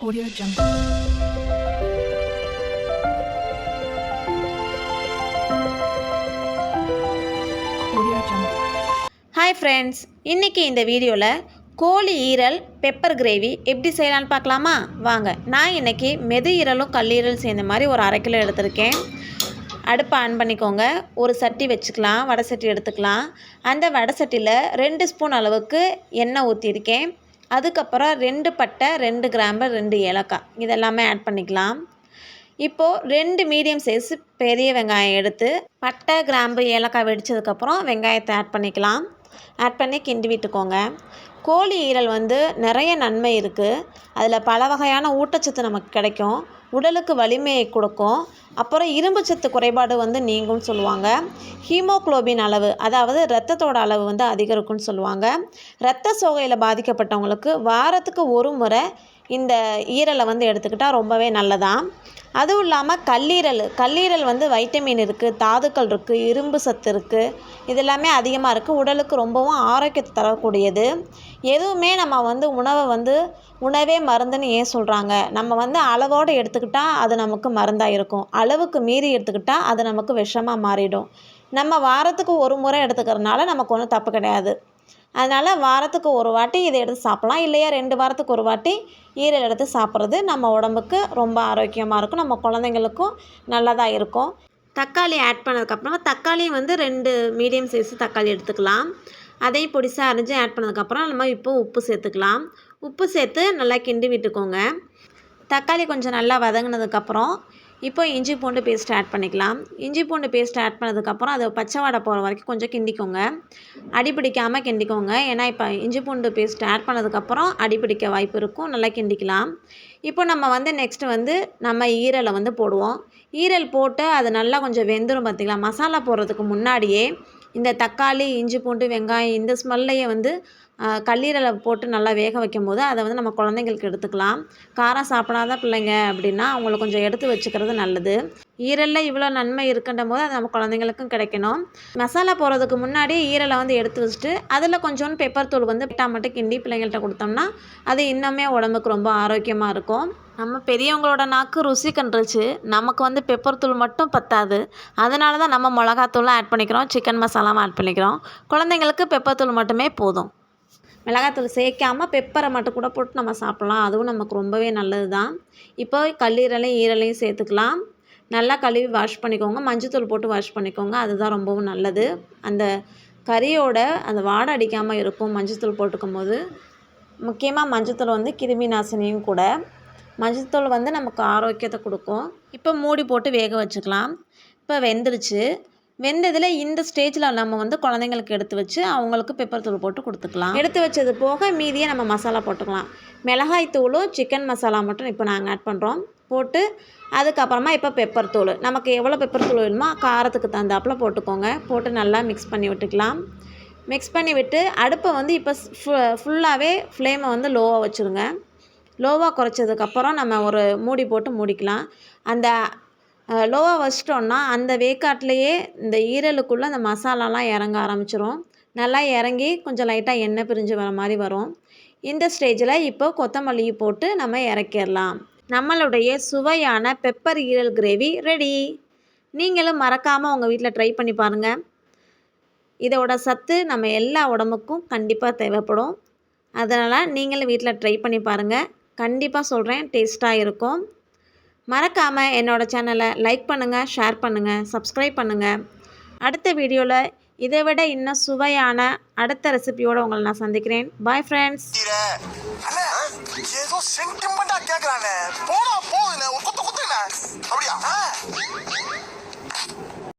Audio Jungle. Audio Jungle. Hi friends, இன்றைக்கி இந்த வீடியோவில் கோழி ஈரல் பெப்பர் கிரேவி எப்படி செய்யலான்னு பார்க்கலாமா? வாங்க. நான் இன்றைக்கி மெது ஈரலும் கல்லீரலும் சேர்ந்த மாதிரி ஒரு 1/2 கிலோ எடுத்திருக்கேன். அடுப்பை ஆன் பண்ணிக்கோங்க. ஒரு சட்டி வச்சுக்கலாம், வடை சட்டி எடுத்துக்கலாம். அந்த வடை சட்டியில் 2 ஸ்பூன் அளவுக்கு எண்ணெய் ஊற்றிருக்கேன். அதுக்கப்புறம் 2 பட்டை, 2 கிராம்பு, 2 ஏலக்காய் இதெல்லாமே ஆட் பண்ணிக்கலாம். இப்போது 2 மீடியம் சைஸ் பெரிய வெங்காயம் எடுத்து பட்டை, கிராம்பு, ஏலக்காய் வெடித்ததுக்கப்புறம் வெங்காயத்தை ஆட் பண்ணிக்கலாம். ஆட் பண்ணி கிண்டி விட்டுக்கோங்க. கோழி ஈரல் நிறைய நன்மை இருக்குது. அதில் பல வகையான ஊட்டச்சத்து நமக்கு கிடைக்கும். உடலுக்கு வலிமையை கொடுக்கும். அப்புறம் இரும்பு சத்து குறைபாடு நீங்கும்னு சொல்லுவாங்க. ஹீமோக்ளோபின் அளவு, அதாவது இரத்தத்தோட அளவு அதிகரிக்கும்னு சொல்லுவாங்க. இரத்த சோகையில் பாதிக்கப்பட்டவங்களுக்கு வாரத்துக்கு ஒரு முறை இந்த ஈரலை எடுத்துக்கிட்டால் ரொம்பவே நல்லதான். அதுவும் இல்லாமல் கல்லீரல் வைட்டமின் இருக்குது, தாதுக்கள் இருக்குது, இரும்பு சத்து இருக்குது. இதெல்லாமே அதிகமாக இருக்குது. உடலுக்கு ரொம்பவும் ஆரோக்கியத்தை தரக்கூடியது. எதுவுமே நம்ம உணவே மருந்துன்னு ஏன் சொல்கிறாங்க? நம்ம அளவோடு எடுத்துக்கிட்டால் அது நமக்கு மருந்தாக இருக்கும். அளவுக்கு மீறி எடுத்துக்கிட்டால் அது நமக்கு விஷமாக மாறிடும். நம்ம வாரத்துக்கு ஒரு முறை எடுத்துக்கிறதுனால நமக்கு ஒன்றும் தப்பு கிடையாது. அதனால் வாரத்துக்கு ஒரு வாட்டி இதை எடுத்து சாப்பிட்லாம். இல்லையா 2 வாரத்துக்கு ஒரு வாட்டி ஈரல் எடுத்து சாப்பிட்றது நம்ம உடம்புக்கு ரொம்ப ஆரோக்கியமாக இருக்கும். நம்ம குழந்தைங்களுக்கும் நல்லதாக இருக்கும். தக்காளி ஆட் பண்ணதுக்கப்புறமா தக்காளியும் 2 மீடியம் சைஸ் தக்காளி எடுத்துக்கலாம். அதையும் பொடிசாக அரிஞ்சு ஆட் பண்ணதுக்கப்புறம் நம்ம இப்போ உப்பு சேர்த்துக்கலாம். உப்பு சேர்த்து நல்லா கிண்டி விட்டுக்கோங்க. தக்காளி கொஞ்சம் நல்லா வதங்கினதுக்கப்புறம் இப்போ இஞ்சி பூண்டு பேஸ்ட் ஆட் பண்ணிக்கலாம். இஞ்சி பூண்டு பேஸ்ட் ஆட் பண்ணதுக்கப்புறம் அது பச்சை வாடை போகிற வரைக்கும் கொஞ்சம் கிண்டிக்கோங்க. அடிப்பிடிக்காமல் கிண்டிக்கோங்க. ஏன்னா இப்போ இஞ்சி பூண்டு பேஸ்ட் ஆட் பண்ணதுக்கப்புறம் அடிப்பிடிக்க வாய்ப்பு இருக்கும். நல்லா கிண்டிக்கலாம். இப்போ நம்ம நெக்ஸ்ட்டு நம்ம ஈரலை போடுவோம். ஈரல் போட்டு அது நல்லா கொஞ்சம் வெந்துடும். பார்த்திங்களா? மசாலா போடுறதுக்கு முன்னாடியே இந்த தக்காளி, இஞ்சி பூண்டு, வெங்காயம் இந்த ஸ்மெல்லையே கல்லீரலை போட்டு நல்லா வேக வைக்கும் போது அதை நம்ம குழந்தைங்களுக்கு எடுத்துக்கலாம். காரம் சாப்பிடாத பிள்ளைங்க அப்படின்னா அவங்கள கொஞ்சம் எடுத்து வச்சுக்கிறது நல்லது. ஈரலில் இவ்வளோ நன்மை இருக்குன்ற போது அது நம்ம குழந்தைங்களுக்கும் கிடைக்கணும். மசாலா போடுறதுக்கு முன்னாடி ஈரலை எடுத்து வச்சுட்டு அதில் கொஞ்சோண்டு பெப்பர் தூள் மட்டும் கிண்டி பிள்ளைங்கள்ட்ட கொடுத்தோம்னா அது இன்னுமே உடம்புக்கு ரொம்ப ஆரோக்கியமாக இருக்கும். நம்ம பெரியவங்களோட நாக்கு ருசி கண்டுருச்சு. நமக்கு பெப்பர் தூள் மட்டும் பத்தாது. அதனால தான் நம்ம மிளகாத்தூளும் ஆட் பண்ணிக்கிறோம், சிக்கன் மசாலாவும் ஆட் பண்ணிக்கிறோம். குழந்தைங்களுக்கு பெப்பர் தூள் மட்டுமே போதும். மிளகாத்தூள் சேர்க்காமல் பெப்பரை மட்டும் கூட போட்டு நம்ம சாப்பிட்லாம். அதுவும் நமக்கு ரொம்பவே நல்லது தான். இப்போ கல்லீரலையும் ஈரலையும் சேர்த்துக்கலாம். நல்லா கழுவி வாஷ் பண்ணிக்கோங்க. மஞ்சத்தூள் போட்டு வாஷ் பண்ணிக்கோங்க. அதுதான் ரொம்பவும் நல்லது. அந்த கறியோட அந்த வாடை அடிக்காமல் இருக்கும் மஞ்சத்தூள் போட்டுக்கும் போது. முக்கியமாக மஞ்சத்தூள் கிருமி நாசினியும் கூட. மஞ்சத்தூள் நமக்கு ஆரோக்கியத்தை கொடுக்கும். இப்போ மூடி போட்டு வேக வச்சுக்கலாம். இப்போ வெந்துருச்சு. வெந்ததில் இந்த ஸ்டேஜில் நம்ம குழந்தைங்களுக்கு எடுத்து வச்சு அவங்களுக்கு பெப்பர் தூள் போட்டு கொடுத்துக்கலாம். எடுத்து வச்சது போக மீதியே நம்ம மசாலா போட்டுக்கலாம். மிளகாய் தூளும் சிக்கன் மசாலா மட்டும் இப்போ நாங்கள் ஆட் பண்ணுறோம். போட்டு அதுக்கப்புறமா இப்போ பெப்பர் தூள் நமக்கு எவ்வளோ பெப்பர் தூள் வேணுமோ காரத்துக்கு தகுந்தாப்பில் போட்டுக்கோங்க. போட்டு நல்லா மிக்ஸ் பண்ணி விட்டுக்கலாம். மிக்ஸ் பண்ணி விட்டு அடுப்பை இப்போ ஃபுல்லாகவே ஃப்ளேமை லோவாக வச்சுருங்க. லோவாக குறைச்சதுக்கப்புறம் நம்ம ஒரு மூடி போட்டு மூடிக்கலாம். அந்த லோவாக வச்சிட்டோன்னா அந்த வேக்காட்டிலையே இந்த ஈரலுக்குள்ளே அந்த மசாலாலாம் இறங்க ஆரம்பிச்சிரும். நல்லா இறங்கி கொஞ்சம் லைட்டாக எண்ணெய் பிரிஞ்சு வர மாதிரி வரும். இந்த ஸ்டேஜில் இப்போ கொத்தமல்லி போட்டு நம்ம இறக்கிடலாம். நம்மளுடைய சுவையான பெப்பர் ஈரல் கிரேவி ரெடி. நீங்களும் மறக்காமல் உங்கள் வீட்டில் ட்ரை பண்ணி பாருங்கள். இதோட சத்து நம்ம எல்லா உடம்புக்கும் கண்டிப்பாக தேவைப்படும். அதனால் நீங்களும் வீட்டில் ட்ரை பண்ணி பாருங்கள். கண்டிப்பாக சொல்கிறேன், டேஸ்ட்டாக இருக்கும். மறக்காமல் என்னோடய சேனலை லைக் பண்ணுங்கள், ஷேர் பண்ணுங்கள், சப்ஸ்கிரைப் பண்ணுங்கள். அடுத்த வீடியோவில் இதை விட இன்னும் சுவையான அடுத்த ரெசிபியோடு உங்களை நான் சந்திக்கிறேன். Bye friends. ஏதோ சென்டிமெண்டா கேக்குறானே, போடா போகுதுண்ணே, ஒரு குத்து குத்துண்ணே, அப்படியா?